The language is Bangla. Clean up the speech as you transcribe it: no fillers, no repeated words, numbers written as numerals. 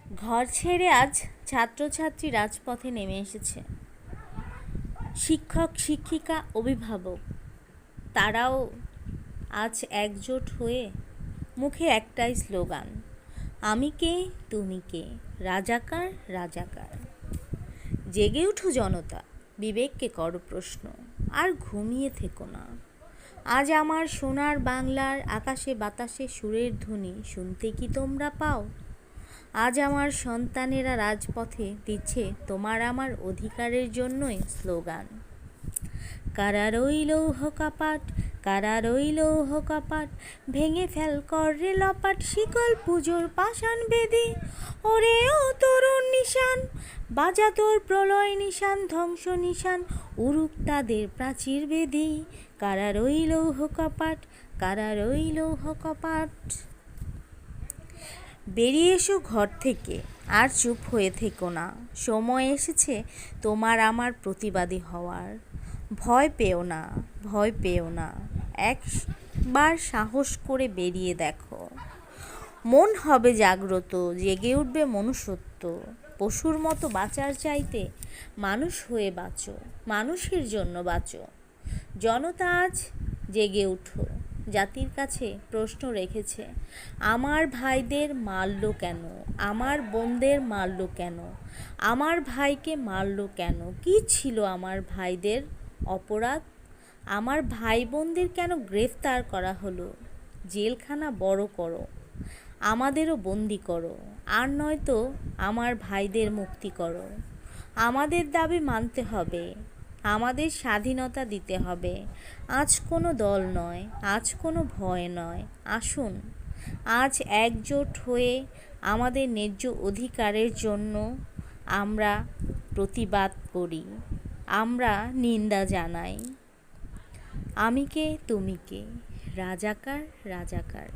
ঘর ছেড়ে আজ ছাত্রছাত্রী রাজপথে নেমে এসেছে। শিক্ষক শিক্ষিকা অভিভাবক তারাও আজ একজোট হয়ে মুখে একটাই স্লোগান, আমি কে তুমি কে, রাজাকার রাজাকার। জেগে উঠো জনতা, বিবেককে করো প্রশ্ন, আর ঘুমিয়ে থেকো না। আজ আমার সোনার বাংলার আকাশে বাতাসে সুরের ধ্বনি শুনতে কি তোমরা পাও? আজ আমার সন্তানেরা রাজপথে দিচ্ছে তোমার আমার অধিকারের জন্যই স্লোগান। কারা রইল কপাট, কারা রইল কপাট, ভেঙে ফেল করে লপাট, শিকল পুজোর পাষাণ বেদি। ওরে ও তরুণ নিশান, বাজা তোর প্রলয় নিশান, ধ্বংস নিশান, উড়ুক তাদের প্রাচীর বেদি। কারা রইল কপাট, কারা রইল কপাট। বেরিয়ে এসো ঘর থেকে, আর চুপ হয়ে থেকো না। সময় এসেছে তোমার আমার প্রতিবাদী হওয়ার। ভয় পেও না, ভয় পেও না, একবার সাহস করে বেরিয়ে দেখো। মন হবে জাগ্রত, জেগে উঠবে মনুষ্যত্ব। পশুর মতো বাঁচার চাইতে মানুষ হয়ে বাঁচো, মানুষের জন্য বাঁচো। জনতা আজ জেগে উঠো, জাতির কাছে প্রশ্ন রেখেছে, আমার ভাইদের মারল কেন, আমার বোনদের মারল কেন, আমার ভাইকে মারল কেন, কি ছিল আমার ভাইদের অপরাধ? আমার ভাই বোনদের কেন গ্রেফতার করা হলো? জেলখানা বড় করো, আমাদেরও বন্দি করো, আর নয়তো আমার ভাইদের মুক্তি করো। আমাদের দাবি মানতে হবে, আমাদের স্বাধীনতা দিতে হবে। আজ কোনো দল নয়, আজ কোনো ভয় নয়, আসুন আজ একজোট হয়ে আমাদের ন্যায্য অধিকারের জন্য আমরা প্রতিবাদ করি, আমরা নিন্দা জানাই। আমি কে তুমি কে, রাজাকার রাজাকার।